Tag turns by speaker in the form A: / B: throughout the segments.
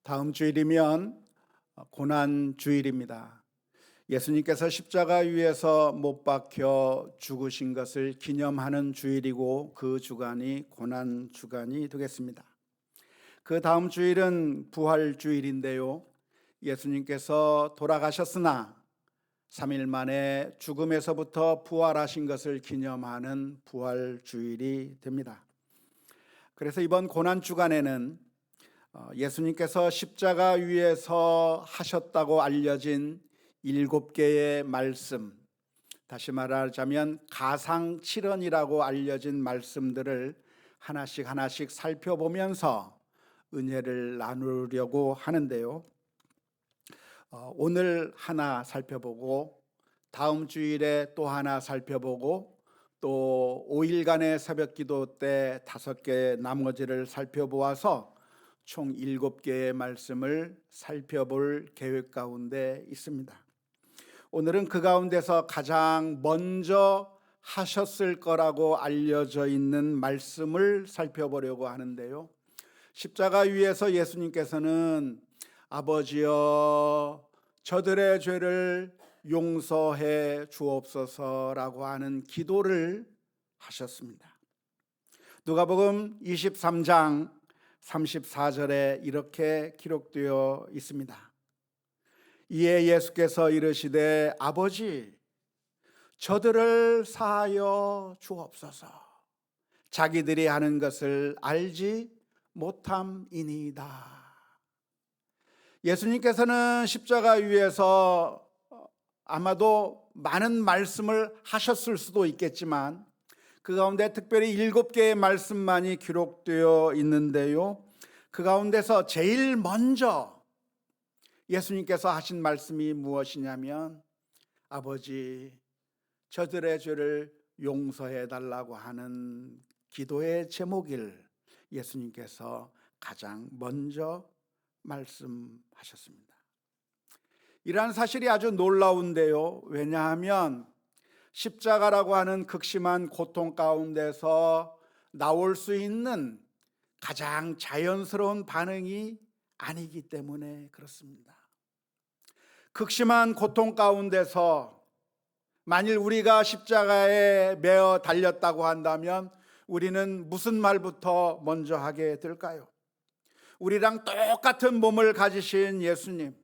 A: 다음 주일이면 고난 주일입니다. 예수님께서 십자가 위에서 못 박혀 죽으신 것을 기념하는 주일이고 그 주간이 고난 주간이 되겠습니다. 그 다음 주일은 부활 주일인데요. 예수님께서 돌아가셨으나 3일 만에 죽음에서부터 부활하신 것을 기념하는 부활 주일이 됩니다. 그래서 이번 고난 주간에는 예수님께서 십자가 위에서 하셨다고 알려진 7개의 말씀, 다시 말하자면 가상칠언이라고 알려진 말씀들을 하나씩 살펴보면서 은혜를 나누려고 하는데요. 오늘 하나 살펴보고 다음 주일에 또 하나 살펴보고 또 5일간의 새벽기도 때 5개 나머지를 살펴보아서 총 7개의 말씀을 살펴볼 계획 가운데 있습니다. 오늘은 그 가운데서 가장 먼저 하셨을 거라고 알려져 있는 말씀을 살펴보려고 하는데요. 십자가 위에서 예수님께서는 아버지여 저들의 죄를 용서해 주옵소서라고 하는 기도를 하셨습니다. 누가복음 23장 34절에 이렇게 기록되어 있습니다. 이에 예수께서 이르시되 아버지 저들을 사하여 주옵소서 자기들이 하는 것을 알지 못함이니이다. 예수님께서는 십자가 위에서 아마도 많은 말씀을 하셨을 수도 있겠지만 그 가운데 특별히 7개의 말씀만이 기록되어 있는데요. 그 가운데서 제일 먼저 예수님께서 하신 말씀이 무엇이냐면 아버지 저들의 죄를 용서해 달라고 하는 기도의 제목을 예수님께서 가장 먼저 말씀하셨습니다. 이러한 사실이 아주 놀라운데요. 왜냐하면 십자가라고 하는 극심한 고통 가운데서 나올 수 있는 가장 자연스러운 반응이 아니기 때문에 그렇습니다. 극심한 고통 가운데서 만일 우리가 십자가에 매어 달렸다고 한다면 우리는 무슨 말부터 먼저 하게 될까요? 우리랑 똑같은 몸을 가지신 예수님,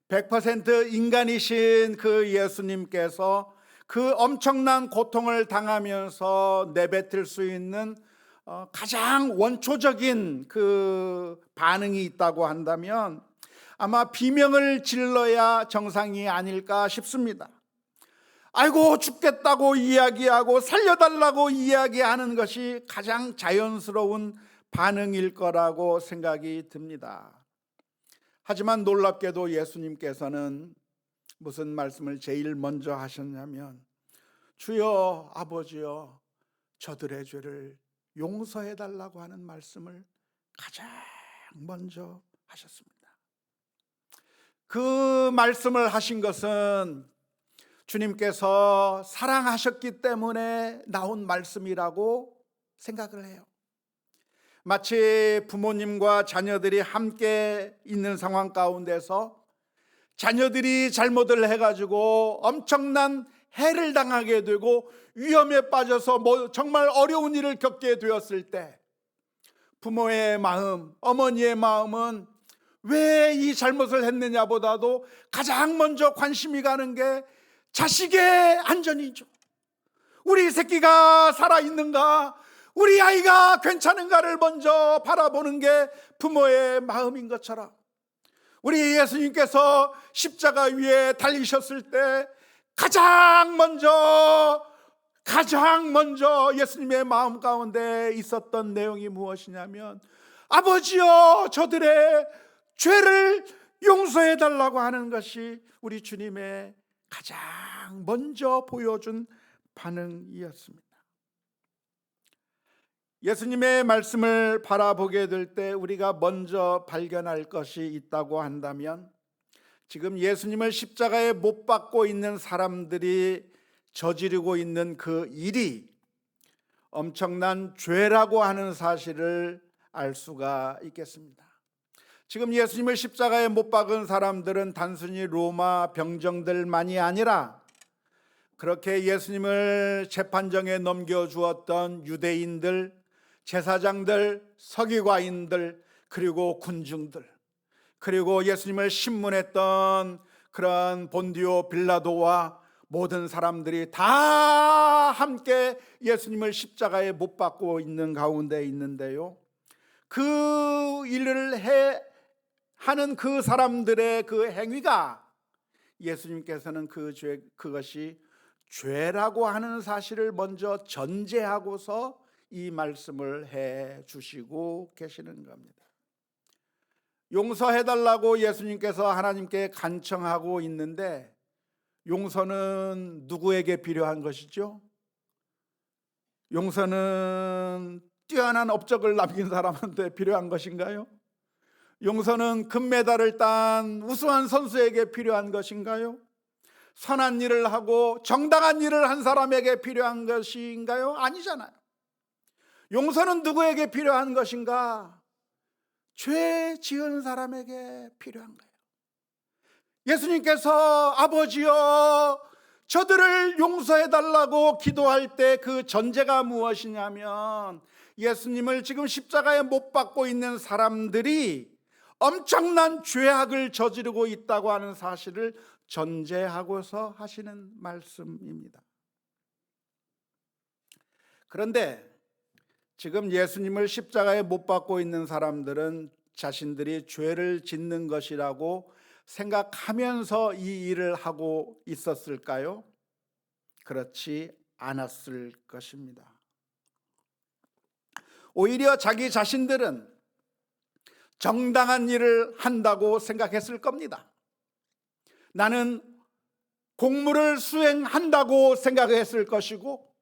A: 100% 인간이신 그 예수님께서 그 엄청난 고통을 당하면서 내뱉을 수 있는 가장 원초적인 그 반응이 있다고 한다면 아마 비명을 질러야 정상이 아닐까 싶습니다. 아이고 죽겠다고 이야기하고 살려달라고 이야기하는 것이 가장 자연스러운 반응일 거라고 생각이 듭니다. 하지만 놀랍게도 예수님께서는 무슨 말씀을 제일 먼저 하셨냐면 주여 아버지여 저들의 죄를 용서해 달라고 하는 말씀을 가장 먼저 하셨습니다. 그 말씀을 하신 것은 주님께서 사랑하셨기 때문에 나온 말씀이라고 생각을 해요. 마치 부모님과 자녀들이 함께 있는 상황 가운데서 자녀들이 잘못을 해가지고 엄청난 해를 당하게 되고 위험에 빠져서 정말 어려운 일을 겪게 되었을 때 부모의 마음, 어머니의 마음은 왜 이 잘못을 했느냐보다도 가장 먼저 관심이 가는 게 자식의 안전이죠. 우리 새끼가 살아있는가, 우리 아이가 괜찮은가를 먼저 바라보는 게 부모의 마음인 것처럼 우리 예수님께서 십자가 위에 달리셨을 때 가장 먼저 예수님의 마음 가운데 있었던 내용이 무엇이냐면 아버지여 저들의 죄를 용서해 달라고 하는 것이 우리 주님의 가장 먼저 보여준 반응이었습니다. 예수님의 말씀을 바라보게 될 때 우리가 먼저 발견할 것이 있다고 한다면 지금 예수님을 십자가에 못 박고 있는 사람들이 저지르고 있는 그 일이 엄청난 죄라고 하는 사실을 알 수가 있겠습니다. 지금 예수님을 십자가에 못 박은 사람들은 단순히 로마 병정들만이 아니라 그렇게 예수님을 재판정에 넘겨주었던 유대인들, 제사장들, 서기관인들, 그리고 군중들, 그리고 예수님을 신문했던 그런 본디오 빌라도와 모든 사람들이 다 함께 예수님을 십자가에 못 박고 있는 가운데 있는데요, 그 일을 하는 그 사람들의 그 행위가 예수님께서는 그것이 죄라고 하는 사실을 먼저 전제하고서 이 말씀을 해 주시고 계시는 겁니다. 용서해달라고 예수님께서 하나님께 간청하고 있는데, 용서는 누구에게 필요한 것이죠? 용서는 뛰어난 업적을 남긴 사람한테 필요한 것인가요? 용서는 금메달을 딴 우수한 선수에게 필요한 것인가요? 선한 일을 하고 정당한 일을 한 사람에게 필요한 것인가요? 아니잖아요. 용서는 누구에게 필요한 것인가? 죄 지은 사람에게 필요한 거예요. 예수님께서 아버지여 저들을 용서해달라고 기도할 때 그 전제가 무엇이냐면, 예수님을 지금 십자가에 못 박고 있는 사람들이 엄청난 죄악을 저지르고 있다고 하는 사실을 전제하고서 하시는 말씀입니다. 그런데 지금 예수님을 십자가에 못 박고 있는 사람들은 자신들이 죄를 짓는 것이라고 생각하면서 이 일을 하고 있었을까요? 그렇지 않았을 것입니다. 오히려 자기 자신들은 정당한 일을 한다고 생각했을 겁니다. 나는 공무를 수행한다고 생각했을 것이고,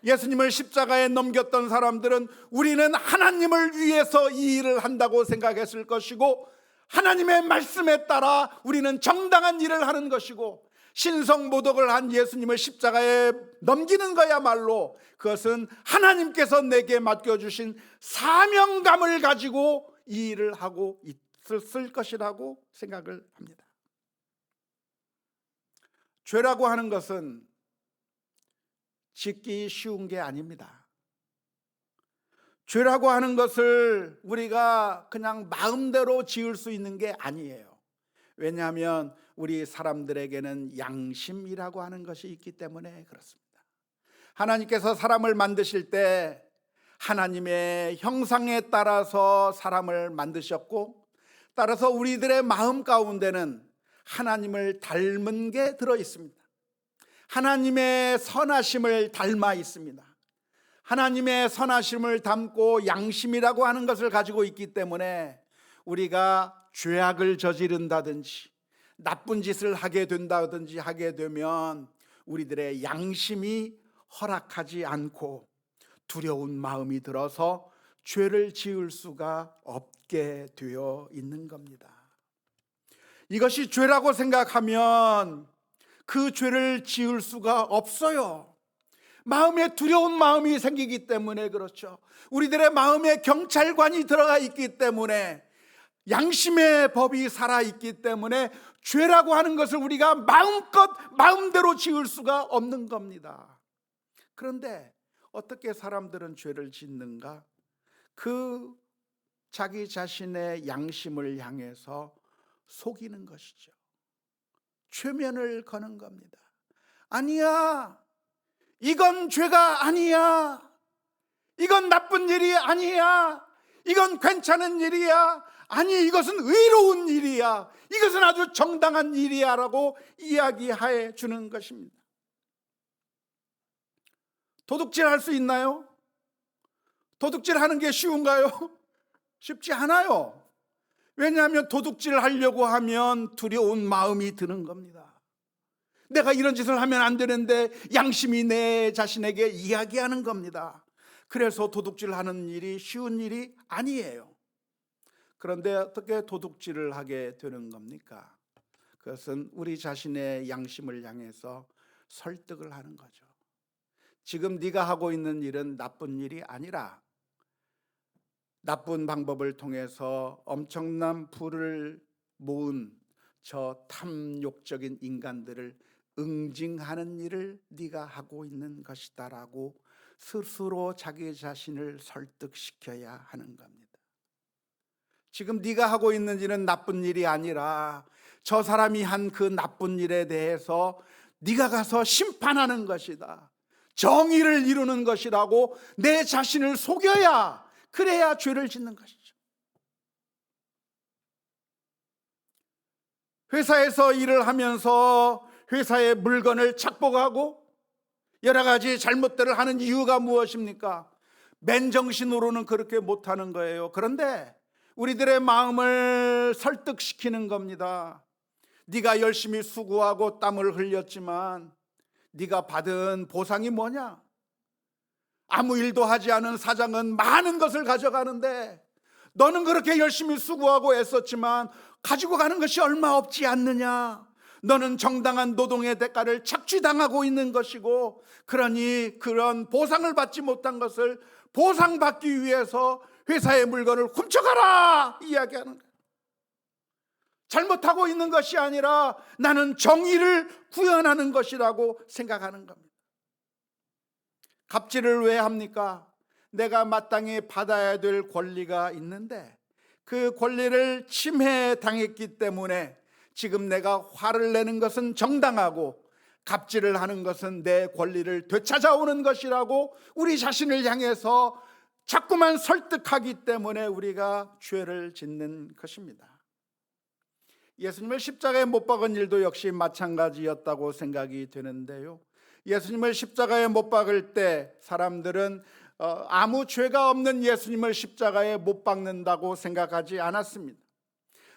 A: 예수님을 십자가에 넘겼던 사람들은 우리는 하나님을 위해서 이 일을 한다고 생각했을 것이고, 하나님의 말씀에 따라 우리는 정당한 일을 하는 것이고, 신성모독을 한 예수님을 십자가에 넘기는 거야말로 그것은 하나님께서 내게 맡겨주신 사명감을 가지고 이 일을 하고 있을 것이라고 생각을 합니다. 죄라고 하는 것은 짓기 쉬운 게 아닙니다. 죄라고 하는 것을 우리가 그냥 마음대로 지을 수 있는 게 아니에요. 왜냐하면 우리 사람들에게는 양심이라고 하는 것이 있기 때문에 그렇습니다. 하나님께서 사람을 만드실 때 하나님의 형상에 따라서 사람을 만드셨고, 따라서 우리들의 마음 가운데는 하나님을 닮은 게 들어 있습니다. 하나님의 선하심을 닮아 있습니다. 하나님의 선하심을 담고 양심이라고 하는 것을 가지고 있기 때문에 우리가 죄악을 저지른다든지 나쁜 짓을 하게 된다든지 하게 되면 우리들의 양심이 허락하지 않고 두려운 마음이 들어서 죄를 지을 수가 없게 되어 있는 겁니다. 이것이 죄라고 생각하면 그 죄를 지을 수가 없어요. 마음에 두려운 마음이 생기기 때문에 그렇죠. 우리들의 마음에 경찰관이 들어가 있기 때문에, 양심의 법이 살아있기 때문에 죄라고 하는 것을 우리가 마음대로 지을 수가 없는 겁니다. 그런데 어떻게 사람들은 죄를 짓는가? 그 자기 자신의 양심을 향해서 속이는 것이죠. 최면을 거는 겁니다. 아니야, 이건 죄가 아니야, 이건 나쁜 일이 아니야, 이건 괜찮은 일이야, 아니 이것은 의로운 일이야, 이것은 아주 정당한 일이야 라고 이야기해 주는 것입니다. 도둑질 할 수 있나요? 도둑질 하는 게 쉬운가요? 쉽지 않아요. 왜냐하면 도둑질 하려고 하면 두려운 마음이 드는 겁니다. 내가 이런 짓을 하면 안 되는데 양심이 내 자신에게 이야기하는 겁니다. 그래서 도둑질하는 일이 쉬운 일이 아니에요. 그런데 어떻게 도둑질을 하게 되는 겁니까? 그것은 우리 자신의 양심을 향해서 설득을 하는 거죠. 지금 네가 하고 있는 일은 나쁜 일이 아니라 나쁜 방법을 통해서 엄청난 부를 모은 저 탐욕적인 인간들을 응징하는 일을 네가 하고 있는 것이다라고 스스로 자기 자신을 설득시켜야 하는 겁니다. 지금 네가 하고 있는 일은 나쁜 일이 아니라 저 사람이 한 그 나쁜 일에 대해서 네가 가서 심판하는 것이다, 정의를 이루는 것이라고 내 자신을 속여야, 그래야 죄를 짓는 것이죠. 회사에서 일을 하면서 회사의 물건을 착복하고 여러 가지 잘못들을 하는 이유가 무엇입니까? 맨정신으로는 그렇게 못하는 거예요. 그런데 우리들의 마음을 설득시키는 겁니다. 네가 열심히 수고하고 땀을 흘렸지만 네가 받은 보상이 뭐냐? 아무 일도 하지 않은 사장은 많은 것을 가져가는데 너는 그렇게 열심히 수고하고 애썼지만 가지고 가는 것이 얼마 없지 않느냐? 너는 정당한 노동의 대가를 착취당하고 있는 것이고, 그러니 그런 보상을 받지 못한 것을 보상받기 위해서 회사의 물건을 훔쳐가라 이야기하는 거예요. 잘못하고 있는 것이 아니라 나는 정의를 구현하는 것이라고 생각하는 겁니다. 갑질을 왜 합니까? 내가 마땅히 받아야 될 권리가 있는데 그 권리를 침해당했기 때문에 지금 내가 화를 내는 것은 정당하고 갑질을 하는 것은 내 권리를 되찾아오는 것이라고 우리 자신을 향해서 자꾸만 설득하기 때문에 우리가 죄를 짓는 것입니다. 예수님을 십자가에 못 박은 일도 역시 마찬가지였다고 생각이 되는데요. 예수님을 십자가에 못 박을 때 사람들은 아무 죄가 없는 예수님을 십자가에 못 박는다고 생각하지 않았습니다.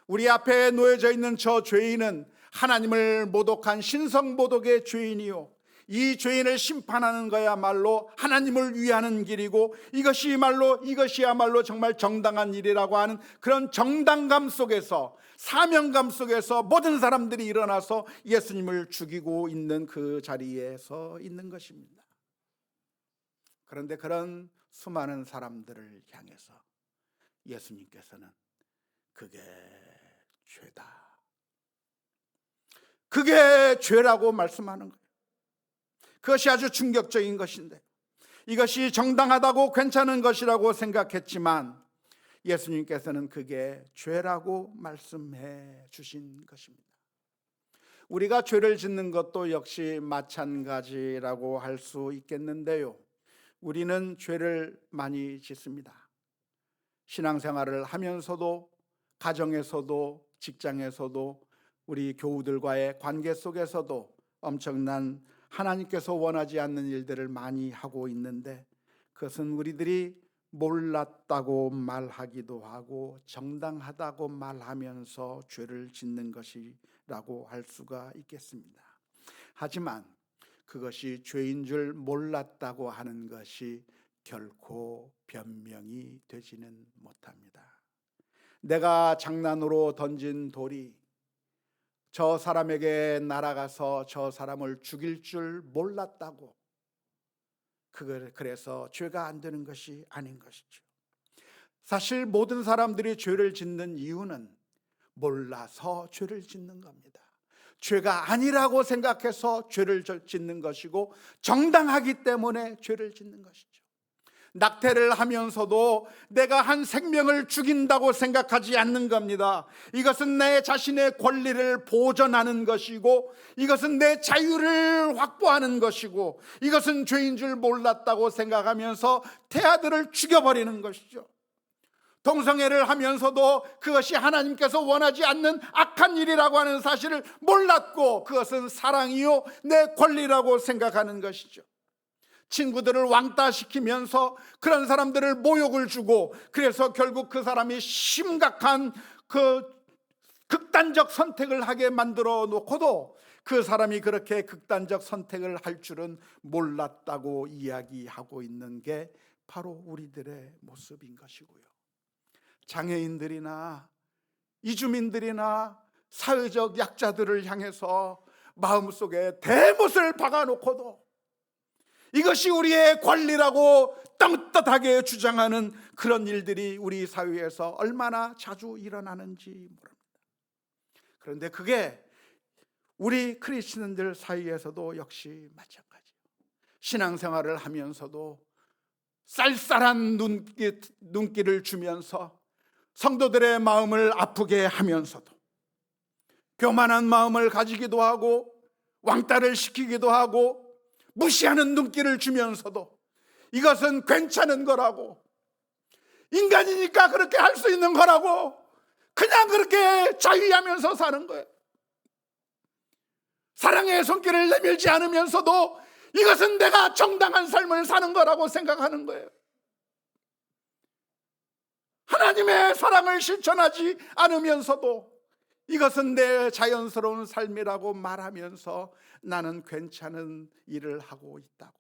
A: 우리 앞에 놓여져 있는 저 죄인은 하나님을 모독한 신성모독의 죄인이요, 이 죄인을 심판하는 거야말로 하나님을 위하는 길이고 이것이야말로 정말 정당한 일이라고 하는 그런 정당감 속에서, 사명감 속에서 모든 사람들이 일어나서 예수님을 죽이고 있는 그 자리에 서 있는 것입니다. 그런데 그런 수많은 사람들을 향해서 예수님께서는 그게 죄다, 그게 죄라고 말씀하는 거예요. 그것이 아주 충격적인 것인데, 이것이 정당하다고 괜찮은 것이라고 생각했지만 예수님께서는 그게 죄라고 말씀해 주신 것입니다. 우리가 죄를 짓는 것도 역시 마찬가지라고 할 수 있겠는데요. 우리는 죄를 많이 짓습니다. 신앙생활을 하면서도, 가정에서도, 직장에서도, 우리 교우들과의 관계 속에서도 엄청난 하나님께서 원하지 않는 일들을 많이 하고 있는데, 그것은 우리들이 몰랐다고 말하기도 하고 정당하다고 말하면서 죄를 짓는 것이라고 할 수가 있겠습니다. 하지만 그것이 죄인 줄 몰랐다고 하는 것이 결코 변명이 되지는 못합니다. 내가 장난으로 던진 돌이 저 사람에게 날아가서 저 사람을 죽일 줄 몰랐다고, 그래서 죄가 안 되는 것이 아닌 것이죠. 사실 모든 사람들이 죄를 짓는 이유는 몰라서 죄를 짓는 겁니다. 죄가 아니라고 생각해서 죄를 짓는 것이고 정당하기 때문에 죄를 짓는 것이죠. 낙태를 하면서도 내가 한 생명을 죽인다고 생각하지 않는 겁니다. 이것은 내 자신의 권리를 보전하는 것이고, 이것은 내 자유를 확보하는 것이고, 이것은 죄인 줄 몰랐다고 생각하면서 태아들을 죽여버리는 것이죠. 동성애를 하면서도 그것이 하나님께서 원하지 않는 악한 일이라고 하는 사실을 몰랐고, 그것은 사랑이요 내 권리라고 생각하는 것이죠. 친구들을 왕따시키면서 그런 사람들을 모욕을 주고, 그래서 결국 그 사람이 심각한 그 극단적 선택을 하게 만들어 놓고도 그 사람이 그렇게 극단적 선택을 할 줄은 몰랐다고 이야기하고 있는 게 바로 우리들의 모습인 것이고요. 장애인들이나 이주민들이나 사회적 약자들을 향해서 마음속에 대못을 박아놓고도 이것이 우리의 권리라고 떳떳하게 주장하는 그런 일들이 우리 사회에서 얼마나 자주 일어나는지 모릅니다. 그런데 그게 우리 크리스천들 사이에서도 역시 마찬가지예요. 신앙생활을 하면서도 쌀쌀한 눈길을 주면서 성도들의 마음을 아프게 하면서도 교만한 마음을 가지기도 하고 왕따를 시키기도 하고 무시하는 눈길을 주면서도 이것은 괜찮은 거라고, 인간이니까 그렇게 할 수 있는 거라고 그냥 그렇게 자유하면서 사는 거예요. 사랑의 손길을 내밀지 않으면서도 이것은 내가 정당한 삶을 사는 거라고 생각하는 거예요. 하나님의 사랑을 실천하지 않으면서도 이것은 내 자연스러운 삶이라고 말하면서 나는 괜찮은 일을 하고 있다고,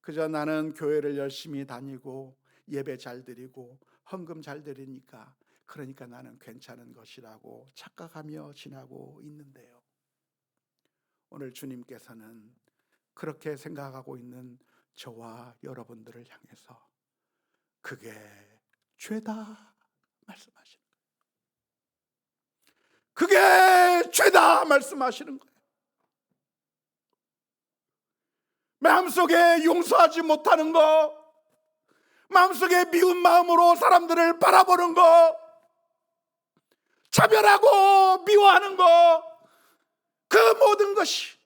A: 그저 나는 교회를 열심히 다니고 예배 잘 드리고 헌금 잘 드리니까 그러니까 나는 괜찮은 것이라고 착각하며 지나고 있는데요, 오늘 주님께서는 그렇게 생각하고 있는 저와 여러분들을 향해서 그게 죄다 말씀하시는 거예요. 그게 죄다 말씀하시는 거예요. 마음속에 용서하지 못하는 거, 마음속에 미운 마음으로 사람들을 바라보는 거, 차별하고 미워하는 거, 그 모든 것이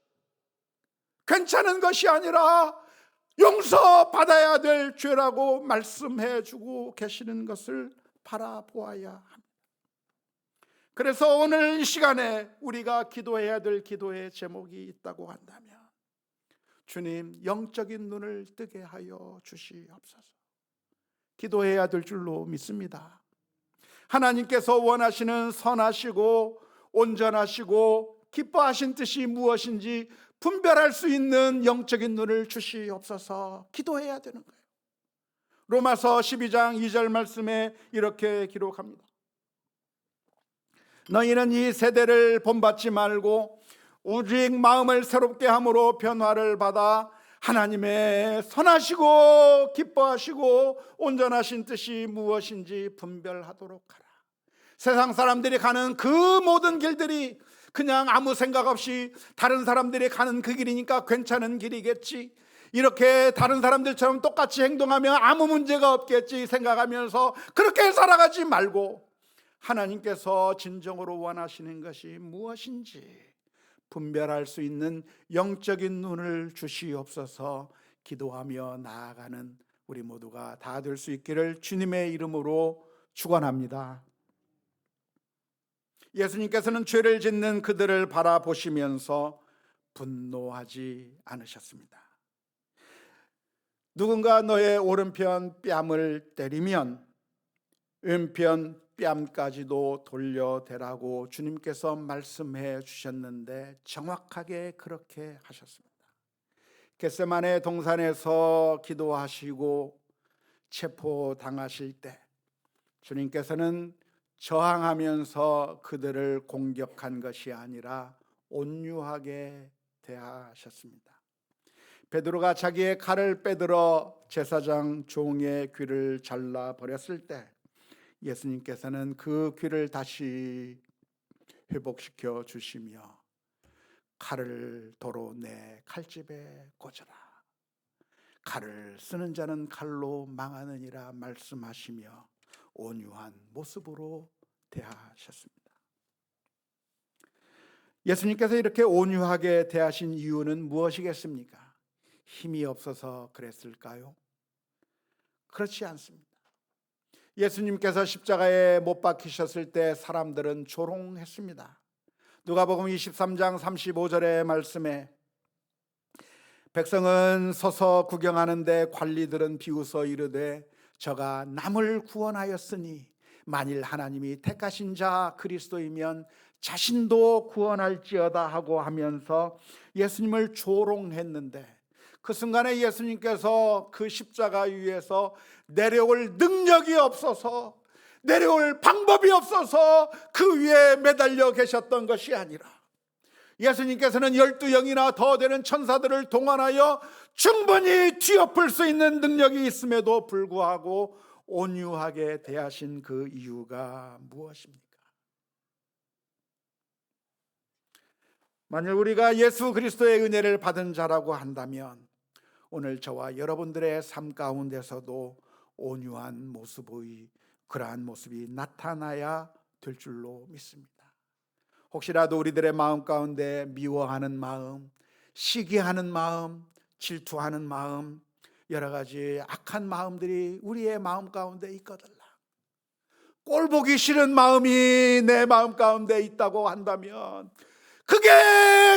A: 괜찮은 것이 아니라 용서받아야 될 죄라고 말씀해 주고 계시는 것을 바라보아야 합니다. 그래서 오늘 이 시간에 우리가 기도해야 될 기도의 제목이 있다고 한다면, 주님 영적인 눈을 뜨게 하여 주시옵소서. 기도해야 될 줄로 믿습니다. 하나님께서 원하시는 선하시고 온전하시고 기뻐하신 뜻이 무엇인지 분별할 수 있는 영적인 눈을 주시옵소서. 기도해야 되는 거예요. 로마서 12장 2절 말씀에 이렇게 기록합니다. 너희는 이 세대를 본받지 말고 오직 마음을 새롭게 함으로 변화를 받아 하나님의 선하시고 기뻐하시고 온전하신 뜻이 무엇인지 분별하도록 하라. 세상 사람들이 가는 그 모든 길들이 그냥 아무 생각 없이 다른 사람들이 가는 그 길이니까 괜찮은 길이겠지, 이렇게 다른 사람들처럼 똑같이 행동하면 아무 문제가 없겠지 생각하면서 그렇게 살아가지 말고 하나님께서 진정으로 원하시는 것이 무엇인지 분별할 수 있는 영적인 눈을 주시옵소서. 기도하며 나아가는 우리 모두가 다 될 수 있기를 주님의 이름으로 축원합니다. 예수님께서는 죄를 짓는 그들을 바라보시면서 분노하지 않으셨습니다. 누군가 너의 오른편 뺨을 때리면 왼편 뺨까지도 돌려대라고 주님께서 말씀해 주셨는데 정확하게 그렇게 하셨습니다. 겟세마네 동산에서 기도하시고 체포당하실 때 주님께서는 저항하면서 그들을 공격한 것이 아니라 온유하게 대하셨습니다. 베드로가 자기의 칼을 빼들어 제사장 종의 귀를 잘라버렸을 때 예수님께서는 그 귀를 다시 회복시켜 주시며 칼을 도로 내 칼집에 꽂아라, 칼을 쓰는 자는 칼로 망하느니라 말씀하시며 온유한 모습으로 대하셨습니다. 예수님께서 이렇게 온유하게 대하신 이유는 무엇이겠습니까? 힘이 없어서 그랬을까요? 그렇지 않습니다. 예수님께서 십자가에 못 박히셨을 때 사람들은 조롱했습니다. 누가복음 23장 35절의 말씀에 백성은 서서 구경하는데 관리들은 비웃어 이르되 저가 남을 구원하였으니 만일 하나님이 택하신 자 그리스도이면 자신도 구원할지어다 하고 하면서 예수님을 조롱했는데 그 순간에 예수님께서 그 십자가 위에서 내려올 능력이 없어서, 내려올 방법이 없어서 그 위에 매달려 계셨던 것이 아니라 예수님께서는 12영이나 더 되는 천사들을 동원하여 충분히 뒤엎을 수 있는 능력이 있음에도 불구하고 온유하게 대하신 그 이유가 무엇입니까? 만일 우리가 예수 그리스도의 은혜를 받은 자라고 한다면 오늘 저와 여러분들의 삶 가운데서도 온유한 모습의 그러한 모습이 나타나야 될 줄로 믿습니다. 혹시라도 우리들의 마음 가운데 미워하는 마음, 시기하는 마음, 질투하는 마음, 여러 가지 악한 마음들이 우리의 마음 가운데 있거들라. 꼴 보기 싫은 마음이 내 마음 가운데 있다고 한다면 그게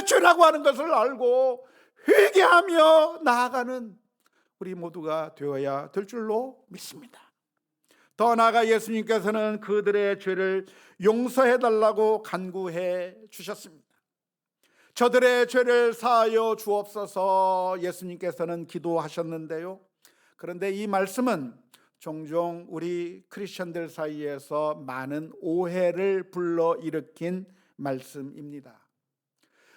A: 죄라고 하는 것을 알고 회개하며 나아가는 우리 모두가 되어야 될 줄로 믿습니다. 더 나아가 예수님께서는 그들의 죄를 용서해달라고 간구해 주셨습니다. 저들의 죄를 사하여 주옵소서 예수님께서는 기도하셨는데요. 그런데 이 말씀은 종종 우리 크리스천들 사이에서 많은 오해를 불러일으킨 말씀입니다.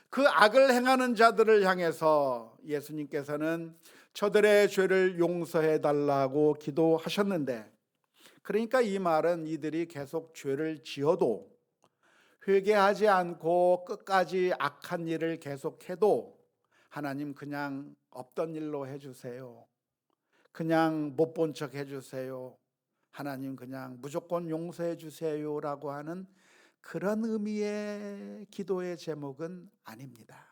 A: 그 악을 행하는 자들을 향해서 예수님께서는 저들의 죄를 용서해달라고 기도하셨는데, 그러니까 이 말은 이들이 계속 죄를 지어도 회개하지 않고 끝까지 악한 일을 계속해도 하나님 그냥 없던 일로 해주세요, 그냥 못 본 척 해주세요, 하나님 그냥 무조건 용서해 주세요라고 하는 그런 의미의 기도의 제목은 아닙니다.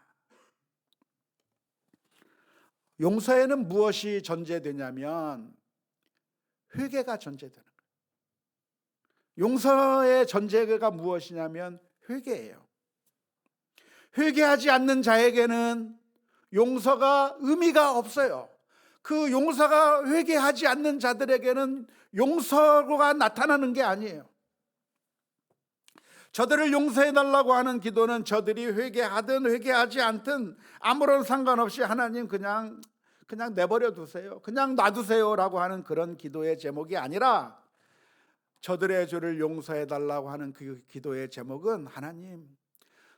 A: 용서에는 무엇이 전제되냐면 회개가 전제되는 거예요. 용서의 전제가 무엇이냐면 회개예요. 회개하지 않는 자에게는 용서가 의미가 없어요. 그 용서가 회개하지 않는 자들에게는 용서가 나타나는 게 아니에요. 저들을 용서해달라고 하는 기도는 저들이 회개하든 회개하지 않든 아무런 상관없이 하나님 그냥 내버려 두세요, 그냥 놔두세요라고 하는 그런 기도의 제목이 아니라, 저들의 죄를 용서해달라고 하는 그 기도의 제목은 하나님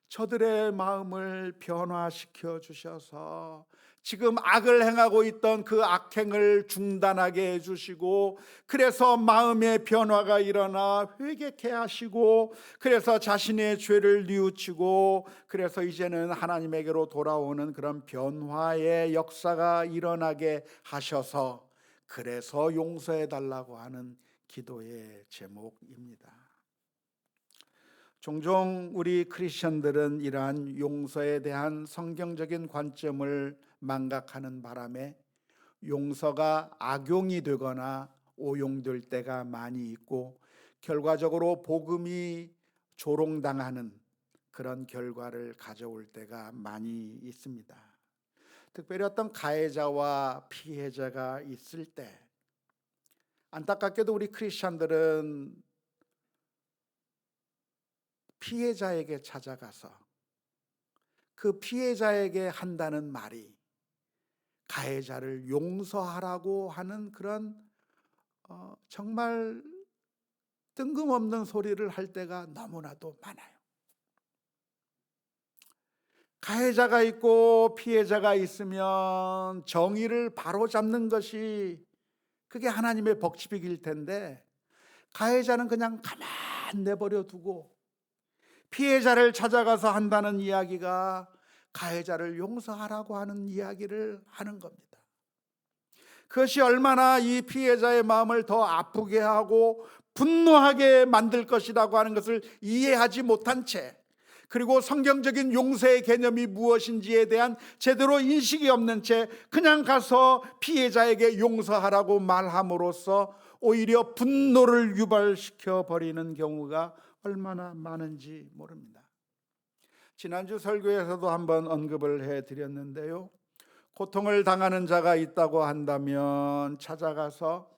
A: 저들의 마음을 변화시켜 주셔서 지금 악을 행하고 있던 그 악행을 중단하게 해주시고, 그래서 마음의 변화가 일어나 회개케 하시고, 그래서 자신의 죄를 뉘우치고, 그래서 이제는 하나님에게로 돌아오는 그런 변화의 역사가 일어나게 하셔서, 그래서 용서해 달라고 하는 기도의 제목입니다. 종종 우리 크리스천들은 이러한 용서에 대한 성경적인 관점을 망각하는 바람에 용서가 악용이 되거나 오용될 때가 많이 있고, 결과적으로 복음이 조롱당하는 그런 결과를 가져올 때가 많이 있습니다. 특별히 어떤 가해자와 피해자가 있을 때, 안타깝게도 우리 크리스천들은 피해자에게 찾아가서 그 피해자에게 한다는 말이 가해자를 용서하라고 하는 그런 정말 뜬금없는 소리를 할 때가 너무나도 많아요. 가해자가 있고 피해자가 있으면 정의를 바로잡는 것이 그게 하나님의 법칙일 텐데, 가해자는 그냥 가만 내버려 두고 피해자를 찾아가서 한다는 이야기가 가해자를 용서하라고 하는 이야기를 하는 겁니다. 그것이 얼마나 이 피해자의 마음을 더 아프게 하고 분노하게 만들 것이라고 하는 것을 이해하지 못한 채, 그리고 성경적인 용서의 개념이 무엇인지에 대한 제대로 인식이 없는 채 그냥 가서 피해자에게 용서하라고 말함으로써 오히려 분노를 유발시켜 버리는 경우가 얼마나 많은지 모릅니다. 지난주 설교에서도 한번 언급을 해드렸는데요, 고통을 당하는 자가 있다고 한다면 찾아가서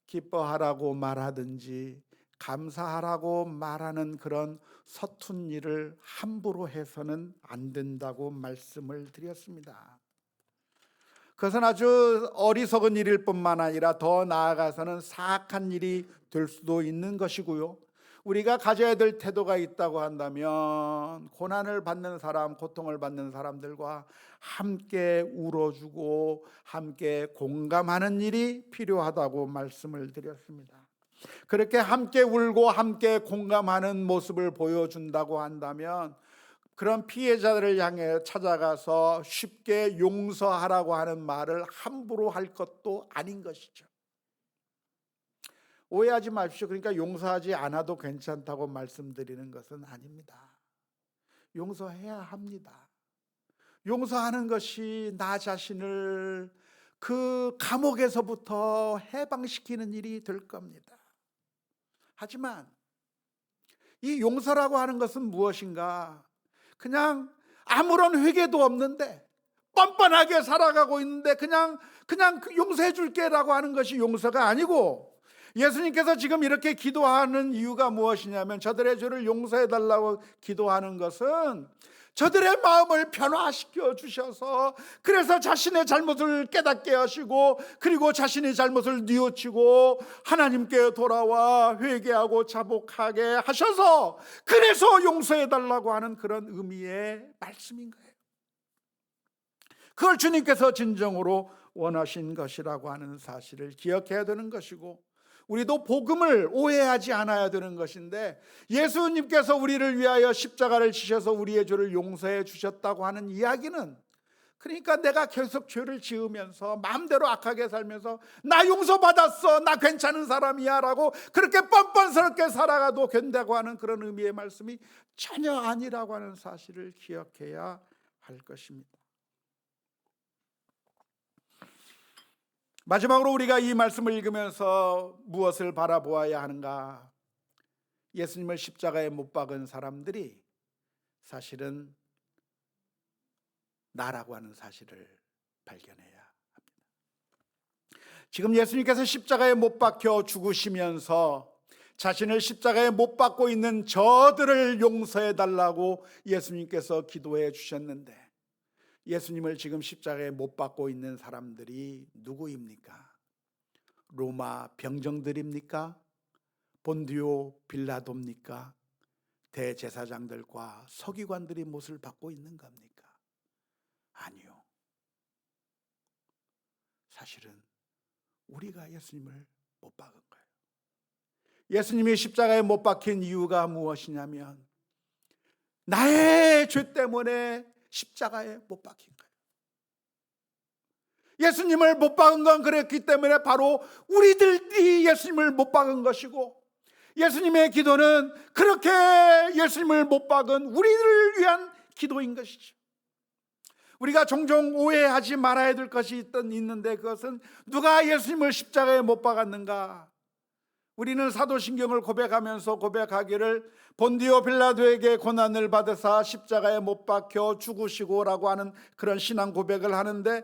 A: 기뻐하라고 말하든지 감사하라고 말하는 그런 서툰 일을 함부로 해서는 안 된다고 말씀을 드렸습니다. 그것은 아주 어리석은 일일 뿐만 아니라 더 나아가서는 사악한 일이 될 수도 있는 것이고요, 우리가 가져야 될 태도가 있다고 한다면 고난을 받는 사람, 고통을 받는 사람들과 함께 울어주고 함께 공감하는 일이 필요하다고 말씀을 드렸습니다. 그렇게 함께 울고 함께 공감하는 모습을 보여준다고 한다면 그런 피해자들을 향해 찾아가서 쉽게 용서하라고 하는 말을 함부로 할 것도 아닌 것이죠. 오해하지 마십시오. 그러니까 용서하지 않아도 괜찮다고 말씀드리는 것은 아닙니다. 용서해야 합니다. 용서하는 것이 나 자신을 그 감옥에서부터 해방시키는 일이 될 겁니다. 하지만 이 용서라고 하는 것은 무엇인가? 그냥 아무런 회개도 없는데 뻔뻔하게 살아가고 있는데 그냥 용서해 줄게라고 하는 것이 용서가 아니고, 예수님께서 지금 이렇게 기도하는 이유가 무엇이냐면 저들의 죄를 용서해 달라고 기도하는 것은 저들의 마음을 변화시켜 주셔서 그래서 자신의 잘못을 깨닫게 하시고 그리고 자신의 잘못을 뉘우치고 하나님께 돌아와 회개하고 자복하게 하셔서 그래서 용서해 달라고 하는 그런 의미의 말씀인 거예요. 그걸 주님께서 진정으로 원하신 것이라고 하는 사실을 기억해야 되는 것이고, 우리도 복음을 오해하지 않아야 되는 것인데, 예수님께서 우리를 위하여 십자가를 지셔서 우리의 죄를 용서해 주셨다고 하는 이야기는, 그러니까 내가 계속 죄를 지으면서 마음대로 악하게 살면서 나 용서받았어, 나 괜찮은 사람이야 라고 그렇게 뻔뻔스럽게 살아가도 된다고 하는 그런 의미의 말씀이 전혀 아니라고 하는 사실을 기억해야 할 것입니다. 마지막으로 우리가 이 말씀을 읽으면서 무엇을 바라보아야 하는가? 예수님을 십자가에 못 박은 사람들이 사실은 나라고 하는 사실을 발견해야 합니다. 지금 예수님께서 십자가에 못 박혀 죽으시면서 자신을 십자가에 못 박고 있는 저들을 용서해 달라고 예수님께서 기도해 주셨는데, 예수님을 지금 십자가에 못 박고 있는 사람들이 누구입니까? 로마 병정들입니까? 본디오 빌라도입니까? 대제사장들과 서기관들이 못을 받고 있는 겁니까? 아니요. 사실은 우리가 예수님을 못 박은 거예요. 예수님이 십자가에 못 박힌 이유가 무엇이냐면 나의 죄 때문에 십자가에 못 박힌 거예요. 예수님을 못 박은 건 그랬기 때문에 바로 우리들이 예수님을 못 박은 것이고, 예수님의 기도는 그렇게 예수님을 못 박은 우리들을 위한 기도인 것이죠. 우리가 종종 오해하지 말아야 될 것이 있는데, 그것은 누가 예수님을 십자가에 못 박았는가? 우리는 사도신경을 고백하면서 고백하기를 본디오 빌라도에게 고난을 받으사 십자가에 못 박혀 죽으시고라고 하는 그런 신앙 고백을 하는데,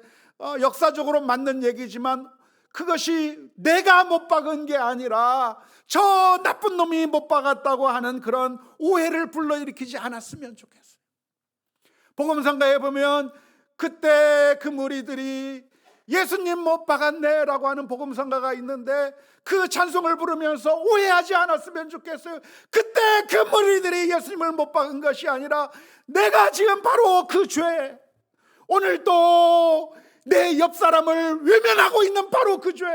A: 역사적으로 맞는 얘기지만 그것이 내가 못 박은 게 아니라 저 나쁜 놈이 못 박았다고 하는 그런 오해를 불러일으키지 않았으면 좋겠어요. 복음성가에 보면 그때 그 무리들이 예수님 못 박았네 라고 하는 복음성가가 있는데, 그 찬송을 부르면서 오해하지 않았으면 좋겠어요. 그때 그 무리들이 예수님을 못 박은 것이 아니라 내가 지금 바로 그 죄, 오늘도 내 옆 사람을 외면하고 있는 바로 그 죄,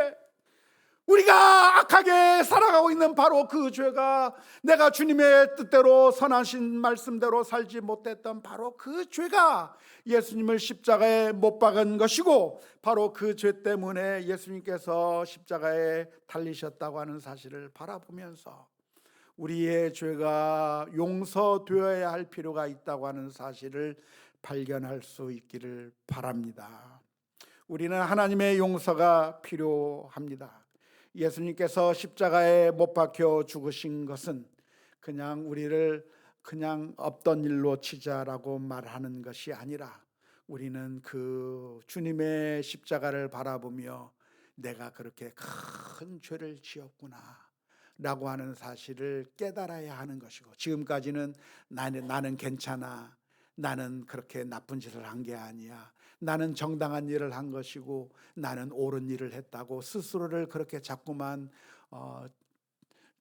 A: 우리가 악하게 살아가고 있는 바로 그 죄가, 내가 주님의 뜻대로 선하신 말씀대로 살지 못했던 바로 그 죄가 예수님을 십자가에 못 박은 것이고, 바로 그 죄 때문에 예수님께서 십자가에 달리셨다고 하는 사실을 바라보면서 우리의 죄가 용서되어야 할 필요가 있다고 하는 사실을 발견할 수 있기를 바랍니다. 우리는 하나님의 용서가 필요합니다. 예수님께서 십자가에 못 박혀 죽으신 것은 그냥 우리를 그냥 없던 일로 치자라고 말하는 것이 아니라, 우리는 그 주님의 십자가를 바라보며 내가 그렇게 큰 죄를 지었구나 라고 하는 사실을 깨달아야 하는 것이고, 지금까지는 나는 괜찮아, 나는 그렇게 나쁜 짓을 한 게 아니야, 나는 정당한 일을 한 것이고 나는 옳은 일을 했다고 스스로를 그렇게 자꾸만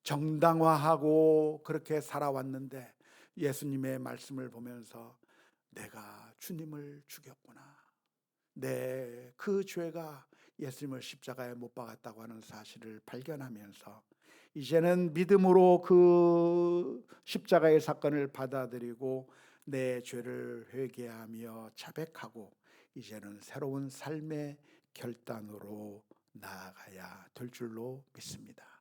A: 정당화하고 그렇게 살아왔는데 예수님의 말씀을 보면서 내가 주님을 죽였구나. 그 죄가 예수님을 십자가에 못 박았다고 하는 사실을 발견하면서 이제는 믿음으로 그 십자가의 사건을 받아들이고 내 죄를 회개하며 자백하고 이제는 새로운 삶의 결단으로 나아가야 될 줄로 믿습니다.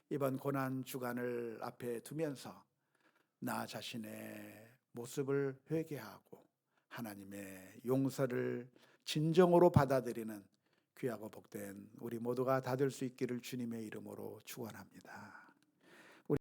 A: 이번 고난 주간을 앞에 두면서 나 자신의 모습을 회개하고 하나님의 용서를 진정으로 받아들이는 귀하고 복된 우리 모두가 다 될 수 있기를 주님의 이름으로 축원합니다.